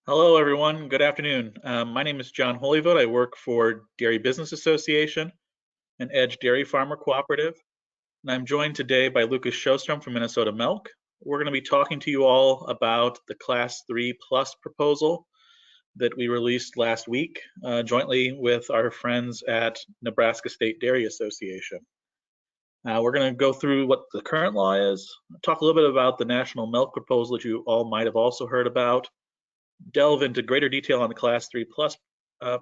Hello, everyone. Good afternoon. My name is John Holyvood. I work for Dairy Business Association and Edge Dairy Farmer Cooperative, and I'm joined today by Lucas Shostrom from Minnesota Milk. We're going to be talking to you all about the Class 3 Plus proposal that we released last week jointly with our friends at Nebraska State Dairy Association. We're going to go through what the current law is, talk a little bit about the national milk proposal that you all might have also heard about, delve into greater detail on the Class 3 Plus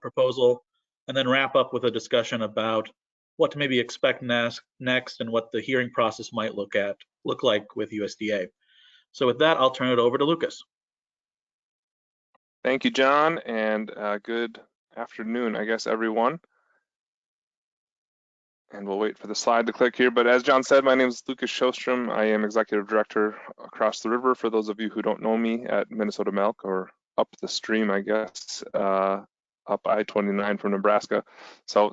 proposal, and then wrap up with a discussion about what to maybe expect next and what the hearing process might look like with USDA. So with that, I'll turn it over to Lucas. Thank you, John, and good afternoon, I guess, everyone. And we'll wait for the slide to click here. But as John said, my name is Lucas Shostrom. I am Executive Director across the river, for those of you who don't know me, at Minnesota Milk, or up the stream, I guess, up I-29 from Nebraska. So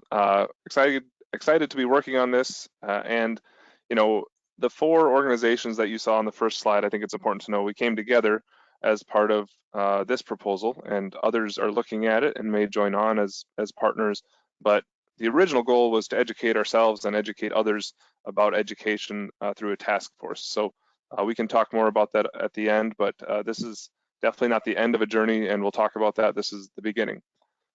excited to be working on this. And, you know, the four organizations that you saw on the first slide, I think it's important to know we came together as part of this proposal, and others are looking at it and may join on as partners. But the original goal was to educate ourselves and educate others about education through a task force. So we can talk more about that at the end, but this is definitely not the end of a journey, and we'll talk about that. This is the beginning.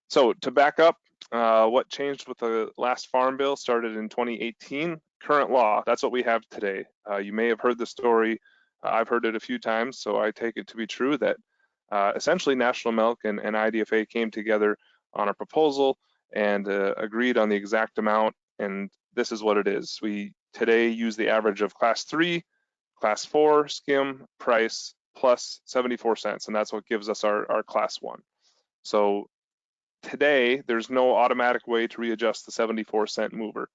So to back up, what changed with the last farm bill started in 2018. Current law, that's what we have today. You may have heard the story. I've heard it a few times, so I take it to be true that essentially National Milk and IDFA came together on a proposal and agreed on the exact amount, and this is what it is. We today use the average of Class 3, Class 4 skim price plus 74 cents, and that's what gives us our Class 1. So today, there's no automatic way to readjust the 74-cent mover.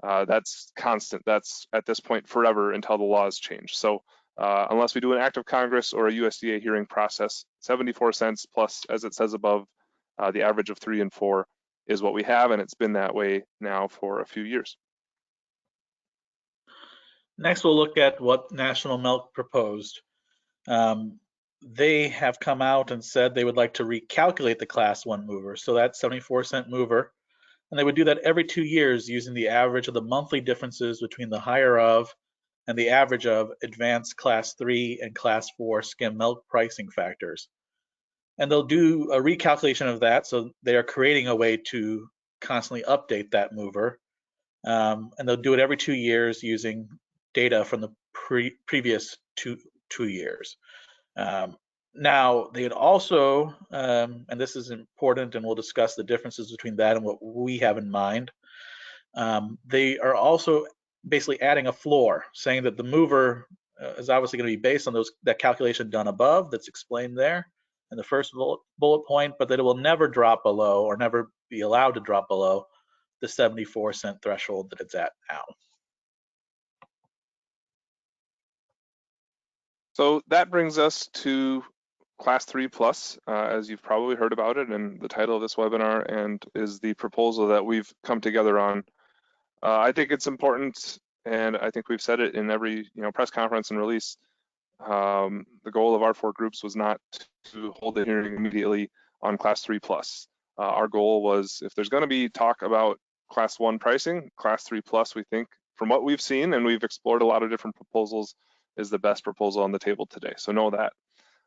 That's constant. That's at this point forever until the laws change. So unless we do an act of Congress or a USDA hearing process, 74 cents plus, as it says above, the average of 3 and 4 is what we have, and it's been that way now for a few years. Next, we'll look at what National Milk proposed. They have come out and said they would like to recalculate the Class 1 mover, so that 74-cent mover, and they would do that every 2 years using the average of the monthly differences between the higher of and the average of advanced Class 3 and Class 4 skim milk pricing factors. And they'll do a recalculation of that, so they are creating a way to constantly update that mover. And they'll do it every 2 years using data from the previous two years. Now, they had also, and this is important, and we'll discuss the differences between that and what we have in mind. They are also basically adding a floor, saying that the mover is obviously going to be based on that calculation done above that's explained there in the first bullet point, but that it will never drop below or never be allowed to drop below the 74-cent threshold that it's at now. So that brings us to Class 3 Plus, as you've probably heard about it, and the title of this webinar, and is the proposal that we've come together on. I think it's important, and I think we've said it in every press conference and release. The goal of our four groups was not to hold a hearing immediately on Class 3 Plus. Our goal was, if there's going to be talk about Class 1 pricing, Class 3 Plus, we think, from what we've seen, and we've explored a lot of different proposals, is the best proposal on the table today. So know that.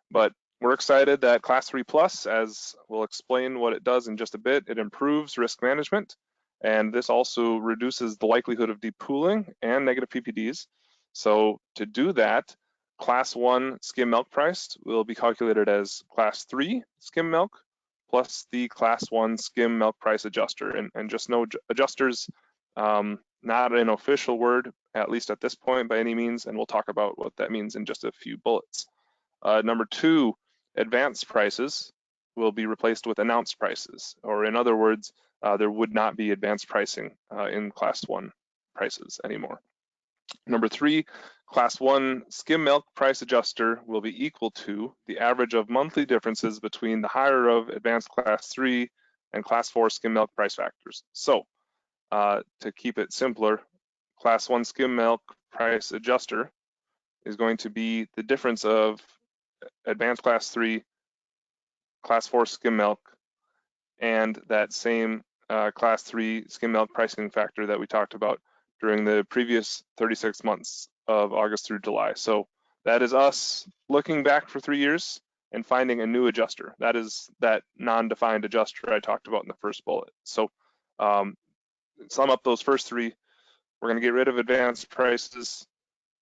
But we're excited that Class 3 Plus, as we'll explain what it does in just a bit, it improves risk management, and this also reduces the likelihood of depooling and negative ppds. So to do that, Class 1 skim milk price will be calculated as Class 3 skim milk plus the Class 1 skim milk price adjuster. And just know, adjusters, not an official word, at least at this point by any means, and we'll talk about what that means in just a few bullets. Number 2, advanced prices will be replaced with announced prices, or in other words, there would not be advanced pricing in Class 1 prices anymore. Number 3, Class 1 skim milk price adjuster will be equal to the average of monthly differences between the higher of advanced Class 3 and Class 4 skim milk price factors. So to keep it simpler, Class 1 skim milk price adjuster is going to be the difference of advanced Class 3 class 4 skim milk and that same class 3 skim milk pricing factor that we talked about during the previous 36 months of August through July. So that is us looking back for 3 years and finding a new adjuster. That is that non-defined adjuster I talked about in the first bullet. So sum up those first three. We're going to get rid of advanced prices.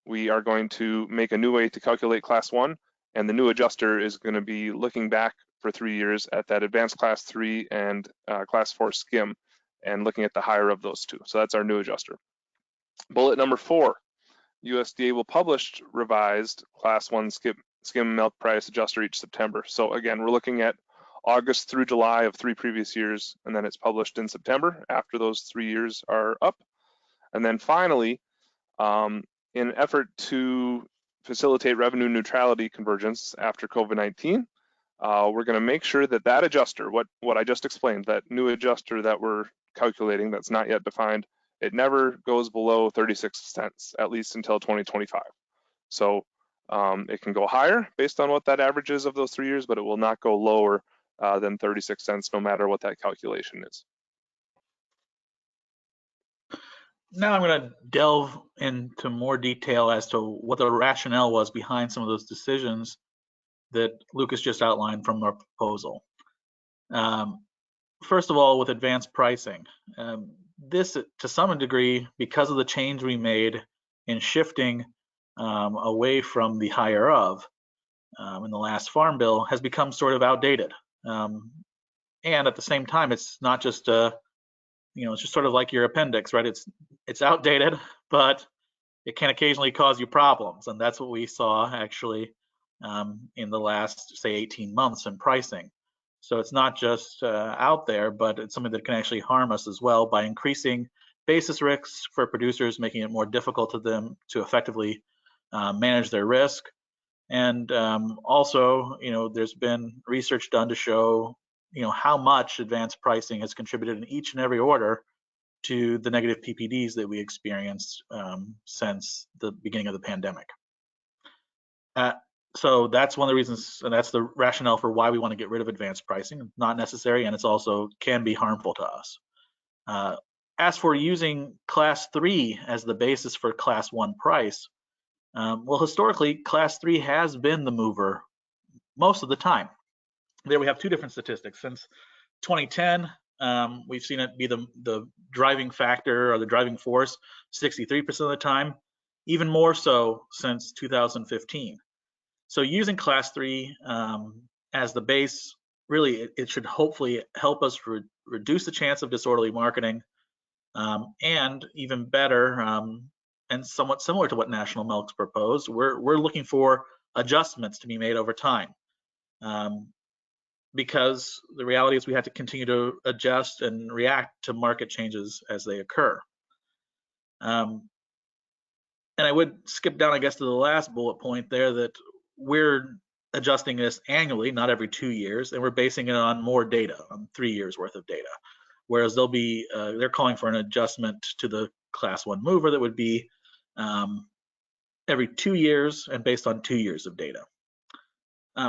We are going to make a new way to calculate class 1, and the new adjuster is going to be looking back for 3 years at that advanced class 3 and class 4 skim and looking at the higher of those two. So that's our new adjuster. Bullet number 4, USDA will publish revised class 1 skim milk price adjuster each September. So again, we're looking at August through July of 3 previous years, and then it's published in September after those 3 years are up. And then finally, in an effort to facilitate revenue neutrality convergence after COVID-19, we're going to make sure that that adjuster, what I just explained, that new adjuster that we're calculating that's not yet defined, it never goes below 36 cents, at least until 2025. So it can go higher based on what that average is of those 3 years, but it will not go lower than 36 cents no matter what that calculation is. Now I'm going to delve into more detail as to what the rationale was behind some of those decisions that Lucas just outlined from our proposal. First of all, with advanced pricing, this to some degree, because of the change we made in shifting away from the higher of in the last farm bill, has become sort of outdated. And at the same time, it's not just it's just sort of like your appendix, right? It's outdated, but it can occasionally cause you problems, and that's what we saw actually in the last, say, 18 months in pricing. So it's not just out there, but it's something that can actually harm us as well by increasing basis risks for producers, making it more difficult to them to effectively manage their risk. And also, there's been research done to show, how much advanced pricing has contributed in each and every order to the negative ppds that we experienced since the beginning of the pandemic. So that's one of the reasons, and that's the rationale for why we want to get rid of advanced pricing. It's not necessary, and it's also can be harmful to us. As for using class 3 as the basis for class 1 price, well, historically, class 3 has been the mover most of the time. There we have two different statistics. Since 2010, we've seen it be the driving factor or the driving force 63% of the time, even more so since 2015. So using class 3 as the base, really, it should hopefully help us reduce the chance of disorderly marketing, and even better, and somewhat similar to what National Milk's proposed, we're looking for adjustments to be made over time. Because the reality is we have to continue to adjust and react to market changes as they occur. And I would skip down, I guess, to the last bullet point there, that we're adjusting this annually, not every 2 years, and we're basing it on more data, on 3 years worth of data. Whereas they're calling for an adjustment to the class 1 mover that would be every 2 years and based on 2 years of data.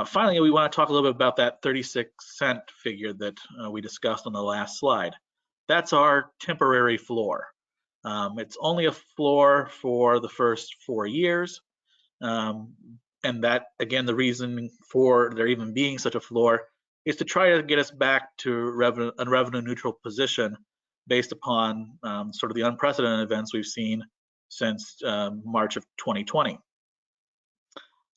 Finally, we want to talk a little bit about that 36-cent figure that we discussed on the last slide. That's our temporary floor. It's only a floor for the first 4 years. And that, again, the reason for there even being such a floor is to try to get us back to a revenue neutral position based upon sort of the unprecedented events we've seen since March of 2020.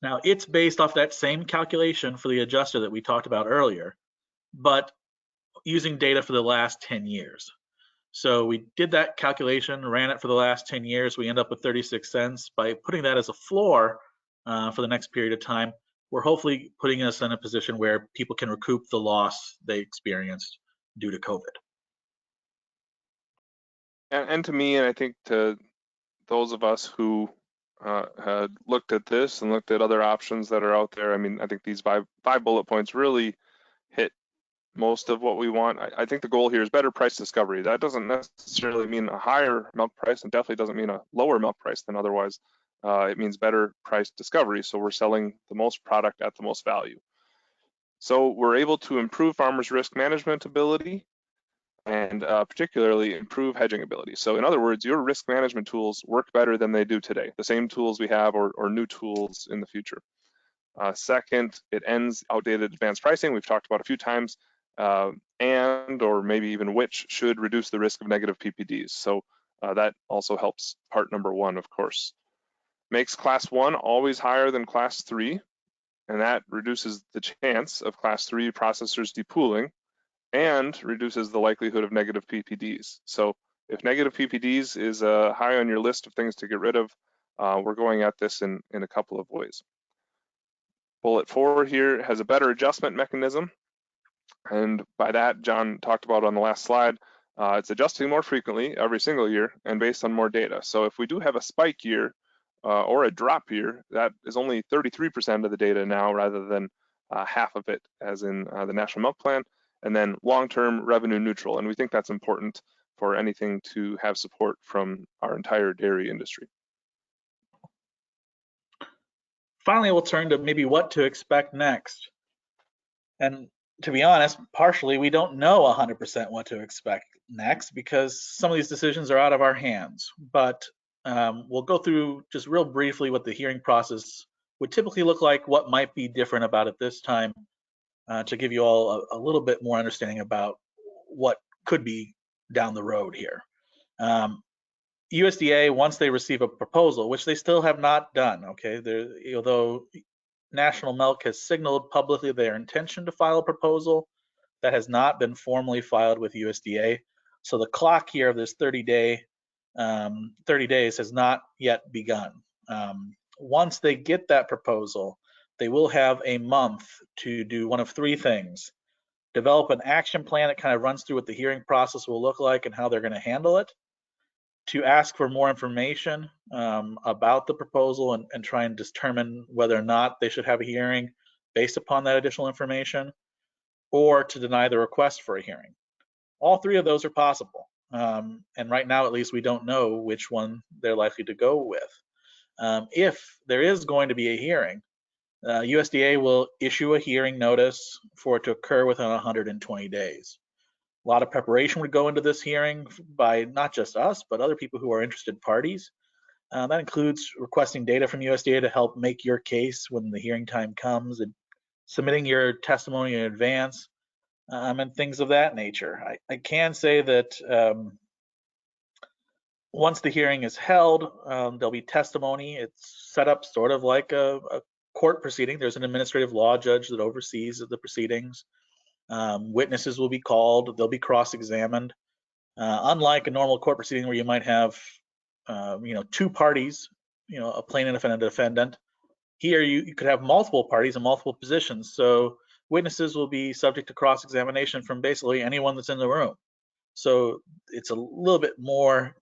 Now, it's based off that same calculation for the adjuster that we talked about earlier, but using data for the last 10 years. So we did that calculation, ran it for the last 10 years. We end up with 36 cents. By putting that as a floor for the next period of time, we're hopefully putting us in a position where people can recoup the loss they experienced due to COVID. And to me, and I think to those of us who had looked at this and looked at other options that are out there, I mean, I think these five bullet points really hit most of what we want. I think the goal here is better price discovery. That doesn't necessarily mean a higher milk price, and definitely doesn't mean a lower milk price than otherwise. It means better price discovery, so we're selling the most product at the most value. So we're able to improve farmers' risk management ability and particularly improve hedging ability. So in other words, your risk management tools work better than they do today, the same tools we have or new tools in the future. Second, it ends outdated advanced pricing we've talked about a few times, and or maybe even which should reduce the risk of negative PPDs. So that also helps part number one, of course. Makes class 1 always higher than class 3, and that reduces the chance of class 3 processors depooling and reduces the likelihood of negative PPDs. So if negative PPDs is high on your list of things to get rid of, we're going at this in a couple of ways. Bullet 4 here has a better adjustment mechanism. And by that, John talked about on the last slide, it's adjusting more frequently every single year and based on more data. So if we do have a spike year or a drop year, that is only 33% of the data now rather than half of it as in the National Milk Plan, and then long-term revenue neutral. And we think that's important for anything to have support from our entire dairy industry. Finally, we'll turn to maybe what to expect next. And to be honest, partially we don't know 100% what to expect next because some of these decisions are out of our hands. But we'll go through just real briefly what the hearing process would typically look like, what might be different about it this time, to give you all a little bit more understanding about what could be down the road here. USDA, once they receive a proposal, which they still have not done, okay, although National Milk has signaled publicly their intention to file a proposal, that has not been formally filed with USDA. So the clock here of this 30 days has not yet begun. Once they get that proposal, they will have a month to do one of three things. Develop an action plan that kind of runs through what the hearing process will look like and how they're going to handle it. To ask for more information about the proposal and try and determine whether or not they should have a hearing based upon that additional information, or to deny the request for a hearing. All three of those are possible. And right now, at least, we don't know which one they're likely to go with. If there is going to be a hearing, USDA will issue a hearing notice for it to occur within 120 days. A lot of preparation would go into this hearing by not just us, but other people who are interested parties. That includes requesting data from USDA to help make your case when the hearing time comes, and submitting your testimony in advance, and things of that nature. I can say that once the hearing is held, there'll be testimony. It's set up sort of like a court proceeding. There's an administrative law judge that oversees the proceedings. Witnesses will be called, they'll be cross-examined. Unlike a normal court proceeding where you might have two parties, a plaintiff and a defendant, here you could have multiple parties and multiple positions. So witnesses will be subject to cross-examination from basically anyone that's in the room. So it's a little bit more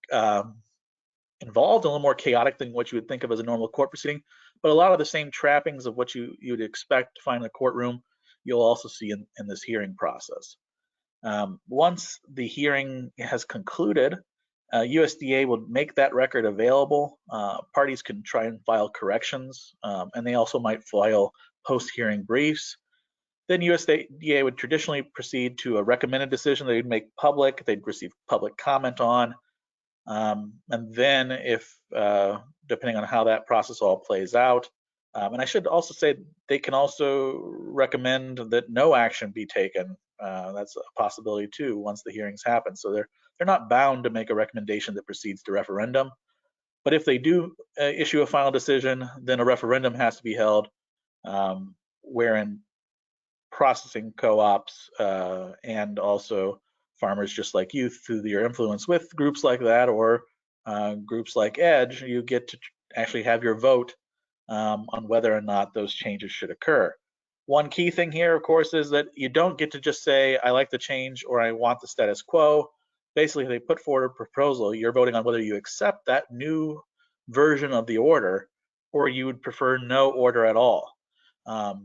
involved, a little more chaotic than what you would think of as a normal court proceeding, but a lot of the same trappings of what you'd expect to find in a courtroom, you'll also see in this hearing process. Once the hearing has concluded, USDA will make that record available. Parties can try and file corrections, and they also might file post-hearing briefs. Then USDA would traditionally proceed to a recommended decision they'd make public, they'd receive public comment on, and then if, depending on how that process all plays out, and I should also say they can also recommend that no action be taken. That's a possibility too once the hearings happen. So they're not bound to make a recommendation that proceeds to referendum. But if they do issue a final decision, then a referendum has to be held, wherein processing co-ops and also farmers just like you, through your influence with groups like that or groups like EDGE, you get to actually have your vote on whether or not those changes should occur. One key thing here, of course, is that you don't get to just say, I like the change or I want the status quo. Basically, if they put forward a proposal, you're voting on whether you accept that new version of the order or you would prefer no order at all.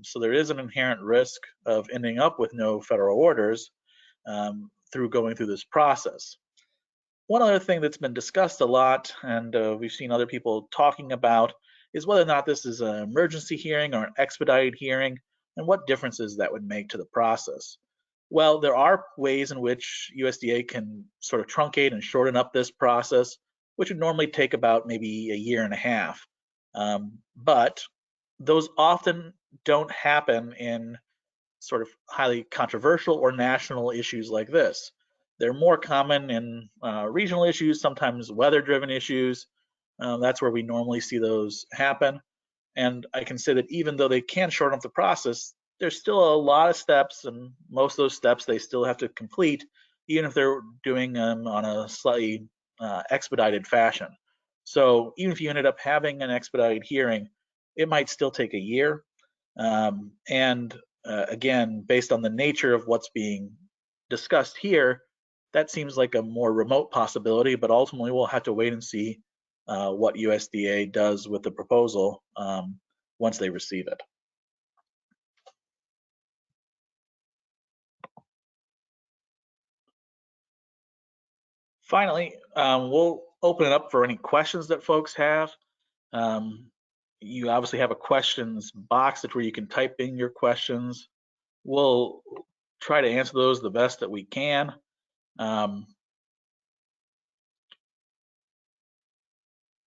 So there is an inherent risk of ending up with no federal orders through going through this process. One other thing that's been discussed a lot, and we've seen other people talking about, is whether or not this is an emergency hearing or an expedited hearing. and what differences that would make to the process. Well, there are ways in which USDA can sort of truncate and shorten up this process, which would normally take about maybe a year and a half. But those often don't happen in sort of highly controversial or national issues like this. They're more common in regional issues, sometimes weather-driven issues. That's where we normally see those happen. And I can say that even though they can shorten up the process, there's still a lot of steps, and most of those steps they still have to complete, even if they're doing them on a slightly expedited fashion. So even if you ended up having an expedited hearing, it might still take a year. And again, based on the nature of what's being discussed here, that seems like a more remote possibility, but ultimately we'll have to wait and see what USDA does with the proposal once they receive it. Finally, we'll open it up for any questions that folks have. You obviously have a questions box that's where you can type in your questions. We'll try to answer those the best that we can. And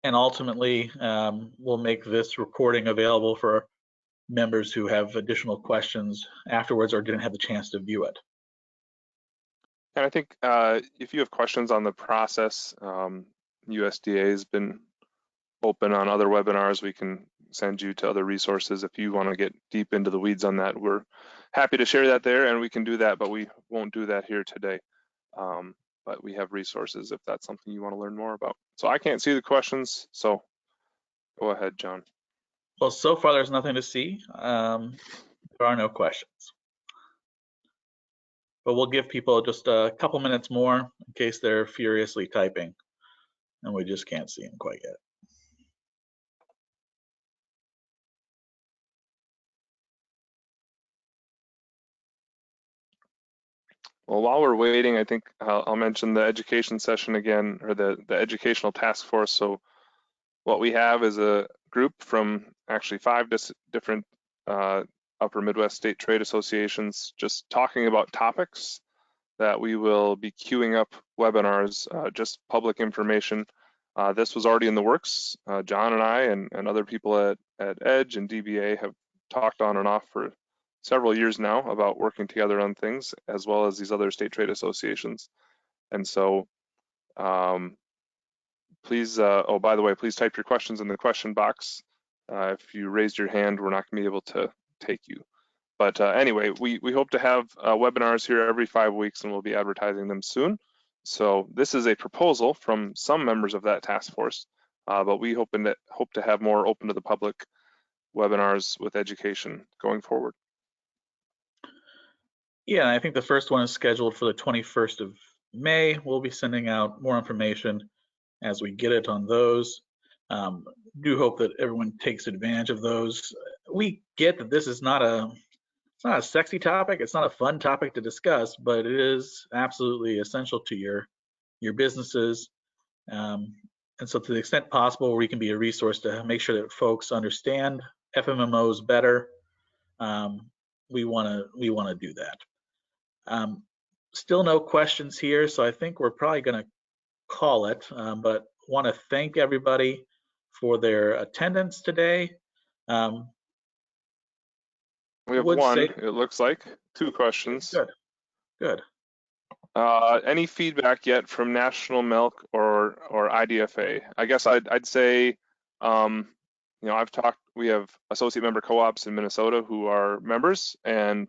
ultimately, we'll make this recording available for members who have additional questions afterwards or didn't have the chance to view it. And I think if you have questions on the process, USDA has been open on other webinars. We can send you to other resources if you want to get deep into the weeds on that. We're happy to share that there, and we can do that, but we won't do that here today. But we have resources if that's something you want to learn more about. So I can't see the questions, so go ahead, John. Well, so far there's nothing to see. There are no questions. But we'll give people just a couple minutes more in case they're furiously typing and we just can't see them quite yet. Well, while we're waiting, I think I'll mention the education session again, or the educational task force. So what we have is a group from actually 5 different upper Midwest state trade associations just talking about topics that we will be queuing up webinars, just public information. This was already in the works. John and I and other people at EDGE and DBA have talked on and off for several years now about working together on things, as well as these other state trade associations. And so please, oh, by the way, please type your questions in the question box. If you raised your hand, we're not gonna be able to take you. But anyway, we hope to have webinars here every 5 weeks, and we'll be advertising them soon. So this is a proposal from some members of that task force, but we hope to have more open to the public webinars with education going forward. Yeah, I think the first one is scheduled for the 21st of May. We'll be sending out more information as we get it on those. Do hope that everyone takes advantage of those. We get that this is not a sexy topic, it's not a fun topic to discuss, but it is absolutely essential to your businesses. And so to the extent possible, we can be a resource to make sure that folks understand FMMOs better. We want to do that. Still no questions here, so I think we're probably going to call it, but want to thank everybody for their attendance today. We have one, it looks like, 2 questions. Good. Any feedback yet from National Milk or IDFA? I guess I'd say, you know, we have associate member co-ops in Minnesota who are members, and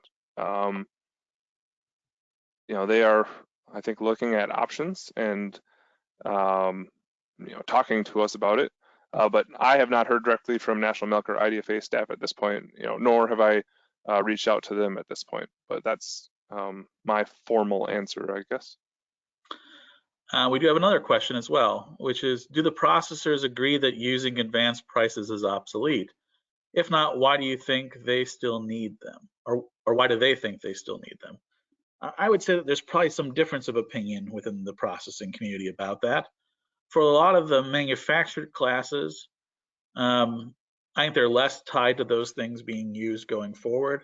you know, they are, I think, looking at options and you know, talking to us about it. But I have not heard directly from National Milk or IDFA staff at this point, you know, nor have I reached out to them at this point. But that's my formal answer, I guess. We do have another question as well, which is, do the processors agree that using advanced prices is obsolete? If not, why do you think they still need them? Or why do they think they still need them? I would say that there's probably some difference of opinion within the processing community about that. For a lot of the manufactured classes, I think they're less tied to those things being used going forward.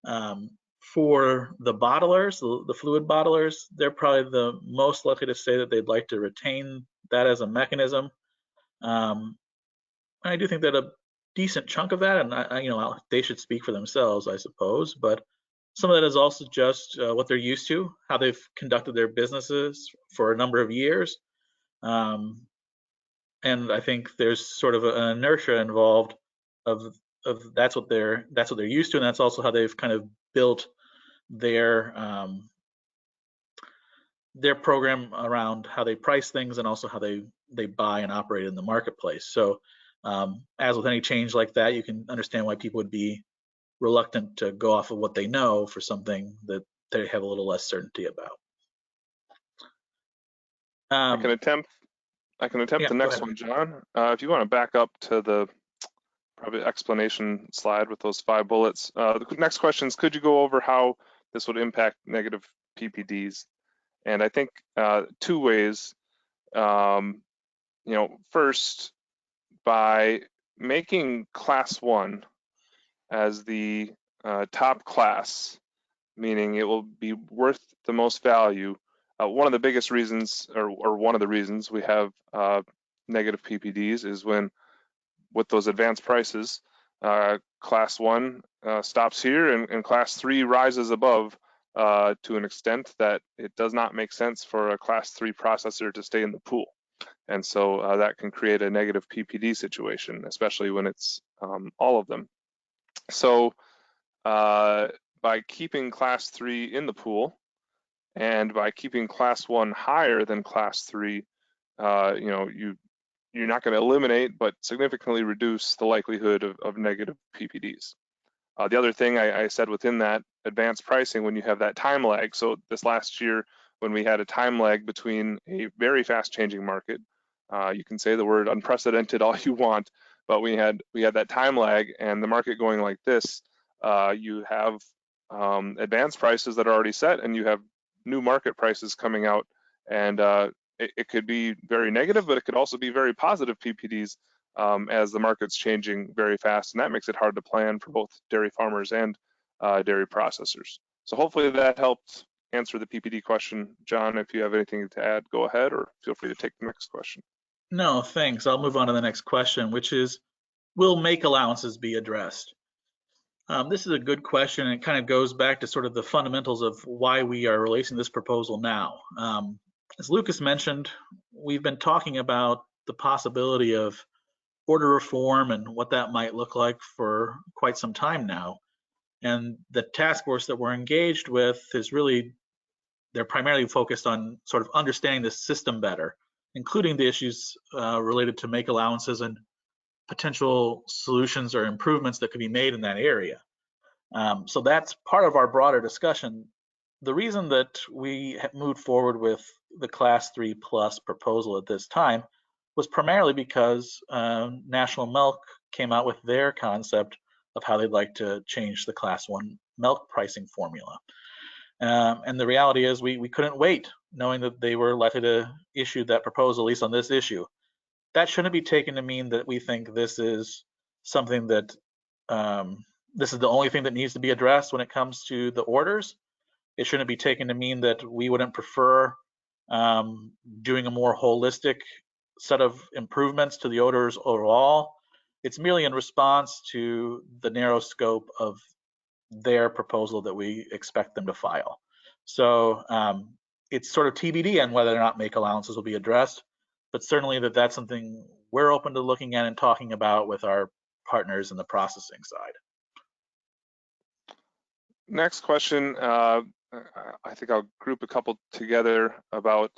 For the bottlers, the fluid bottlers, they're probably the most likely to say that they'd like to retain that as a mechanism. I do think that a decent chunk of that, and they should speak for themselves, I suppose, but some of that is also just what they're used to, how they've conducted their businesses for a number of years. And I think there's sort of an inertia involved of that's what they're used to, and that's also how they've kind of built their program around how they price things and also how they buy and operate in the marketplace. So as with any change like that, you can understand why people would be reluctant to go off of what they know for something that they have a little less certainty about. I can attempt Yeah, the go next ahead. one, John. If you want to back up to the probably explanation slide with those 5 bullets. The next question is, could you go over how this would impact negative PPDs? And I think 2 ways. First, by making class 1 as the top class, meaning it will be worth the most value. One of the biggest reasons, or one of the reasons we have negative PPDs is when, with those advanced prices, class 1 stops here and class 3 rises above to an extent that it does not make sense for a class 3 processor to stay in the pool. And so that can create a negative PPD situation, especially when it's all of them. So by keeping class 3 in the pool and by keeping class 1 higher than class 3, you're not going to eliminate but significantly reduce the likelihood of negative PPDs. The other thing I said within that advanced pricing, when you have that time lag, so this last year when we had a time lag between a very fast changing market, you can say the word unprecedented all you want, but we had that time lag and the market going like this, you have advanced prices that are already set and you have new market prices coming out, and it could be very negative, but it could also be very positive PPDs as the market's changing very fast, and that makes it hard to plan for both dairy farmers and dairy processors. So hopefully that helped answer the PPD question. John, if you have anything to add, go ahead, or feel free to take the next question. No, thanks. I'll move on to the next question, which is, will make allowances be addressed? This is a good question, and it kind of goes back to sort of the fundamentals of why we are releasing this proposal now. As Lucas mentioned, we've been talking about the possibility of order reform and what that might look like for quite some time now. And the task force that we're engaged with is really, they're primarily focused on sort of understanding the system better, including the issues related to make allowances and potential solutions or improvements that could be made in that area. So that's part of our broader discussion. The reason that we moved forward with the Class 3 Plus proposal at this time was primarily because National Milk came out with their concept of how they'd like to change the Class 1 milk pricing formula. And the reality is we couldn't wait, knowing that they were likely to issue that proposal, at least on this issue. That shouldn't be taken to mean that we think this is something that this is the only thing that needs to be addressed when it comes to the orders. It shouldn't be taken to mean that we wouldn't prefer doing a more holistic set of improvements to the orders overall. It's merely in response to the narrow scope of their proposal that we expect them to file. So it's sort of TBD on whether or not make allowances will be addressed, but certainly that's something we're open to looking at and talking about with our partners in the processing side. Next question, I think I'll group a couple together about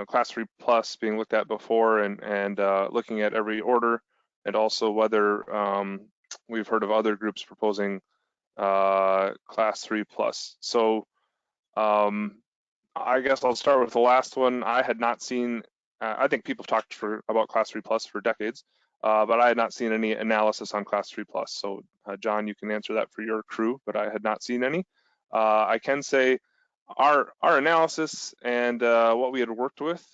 Class 3 Plus being looked at before and looking at every order, and also whether we've heard of other groups proposing Class 3 Plus. So I guess I'll start with the last one. I had not seen, I think people have talked about Class 3 Plus for decades, but I had not seen any analysis on Class 3 Plus. So John, you can answer that for your crew, but I had not seen any. I can say our analysis and what we had worked with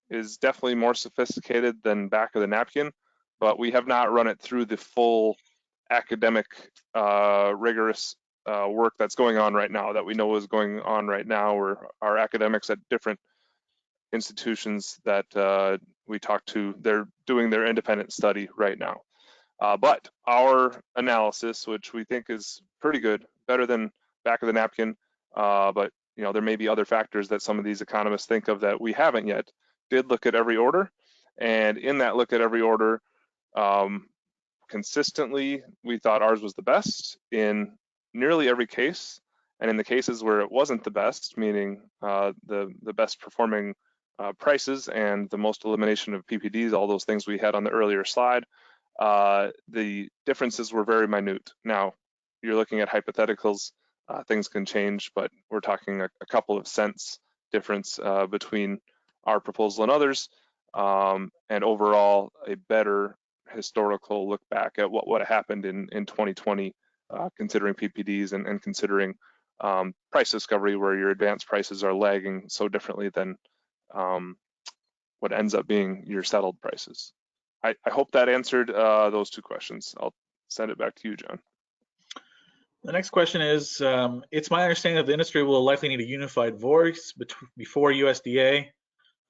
is definitely more sophisticated than back of the napkin, but we have not run it through the full academic rigorous work that's going on right now, that we know is going on right now, or our academics at different institutions that we talk to, they're doing their independent study right now. But our analysis, which we think is pretty good, better than back of the napkin, but there may be other factors that some of these economists think of that we haven't yet, did look at every order. And in that look at every order, consistently, we thought ours was the best in nearly every case. And in the cases where it wasn't the best, meaning the best performing prices and the most elimination of PPDs, all those things we had on the earlier slide, the differences were very minute. Now, you're looking at hypotheticals, things can change, but we're talking a couple of cents difference between our proposal and others, and overall a better historical look back at what happened in 2020, considering PPDs and considering price discovery, where your advanced prices are lagging so differently than what ends up being your settled prices. I hope that answered those two questions. I'll send it back to you, John. The next question is, it's my understanding that the industry will likely need a unified voice before USDA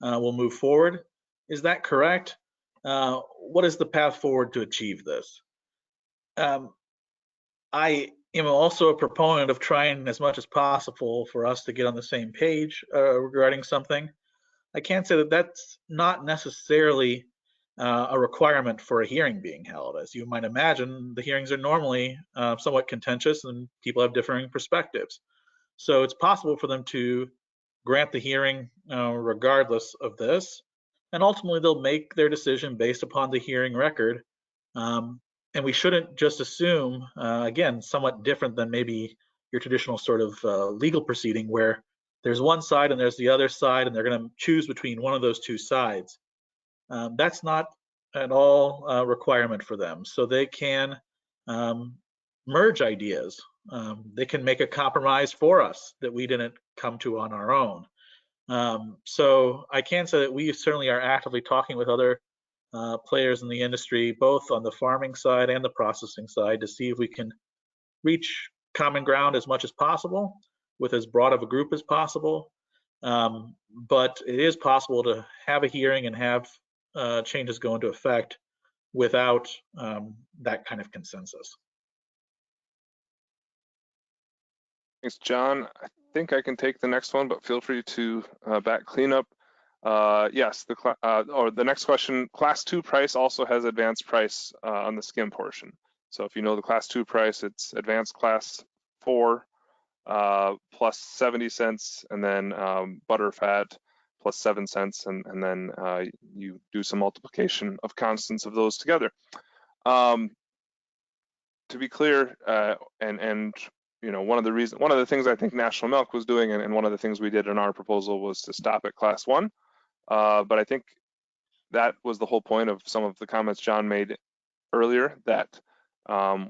will move forward. Is that correct? What is the path forward to achieve this? I am also a proponent of trying as much as possible for us to get on the same page regarding something. I can't say that that's not necessarily a requirement for a hearing being held. As you might imagine, the hearings are normally somewhat contentious and people have differing perspectives. So it's possible for them to grant the hearing regardless of this, and ultimately they'll make their decision based upon the hearing record. And we shouldn't just assume, again, somewhat different than maybe your traditional sort of legal proceeding where there's one side and there's the other side and they're going to choose between one of those two sides. That's not at all a requirement for them. So they can merge ideas. They can make a compromise for us that we didn't come to on our own. So I can say that we certainly are actively talking with other players in the industry, both on the farming side and the processing side, to see if we can reach common ground as much as possible with as broad of a group as possible. But it is possible to have a hearing and have changes go into effect without that kind of consensus. Thanks, John. I think I can take the next one, but feel free to back cleanup. Yes, the next question, class 2 price also has advanced price on the skim portion. So if you know the class 2 price, it's advanced class 4 plus 70 cents, and then butter fat plus 7 cents, and then you do some multiplication of constants of those together. To be clear, and one of the things I think National Milk was doing, and one of the things we did in our proposal, was to stop at class 1. But I think that was the whole point of some of the comments John made earlier, that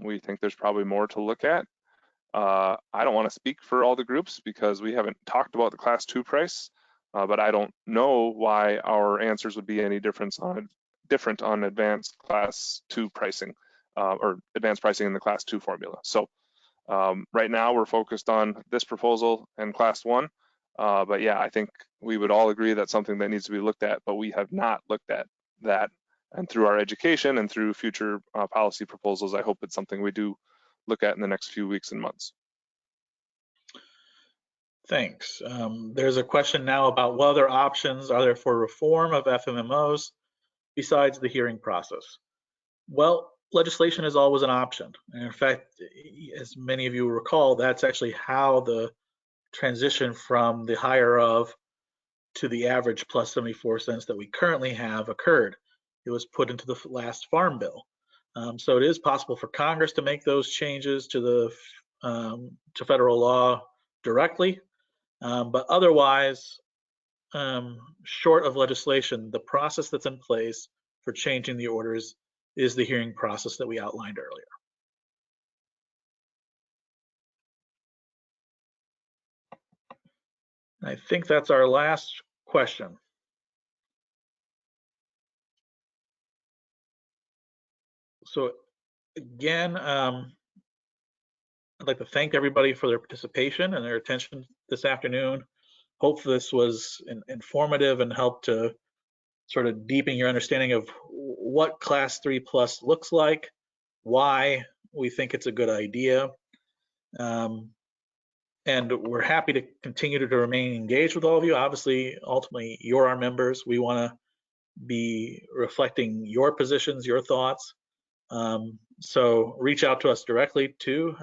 we think there's probably more to look at. I don't want to speak for all the groups because we haven't talked about the class 2 price, but I don't know why our answers would be any different on advanced class 2 pricing, or advanced pricing in the class 2 formula. So right now we're focused on this proposal and class 1. But yeah, I think we would all agree that's something that needs to be looked at, but we have not looked at that. And through our education and through future policy proposals, I hope it's something we do look at in the next few weeks and months. Thanks. There's a question now about what other options are there for reform of FMMOs besides the hearing process. Well, legislation is always an option. And in fact, as many of you recall, that's actually how the transition from the higher of to the average plus 74 cents that we currently have occurred. It was put into the last farm bill. So it is possible for Congress to make those changes to the to federal law directly, but otherwise, short of legislation, the process that's in place for changing the orders is the hearing process that we outlined earlier. I think that's our last question. So again, I'd like to thank everybody for their participation and their attention this afternoon. Hopefully this was informative and helped to sort of deepen your understanding of what Class 3 Plus looks like, why we think it's a good idea. And we're happy to continue to remain engaged with all of you. Obviously, ultimately, you're our members. We want to be reflecting your positions, your thoughts. So reach out to us directly too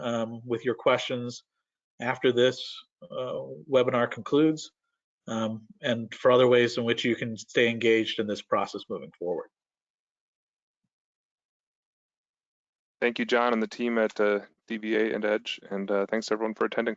with your questions after this webinar concludes, and for other ways in which you can stay engaged in this process moving forward. Thank you, John, and the team at DVA and EDGE, and thanks everyone for attending.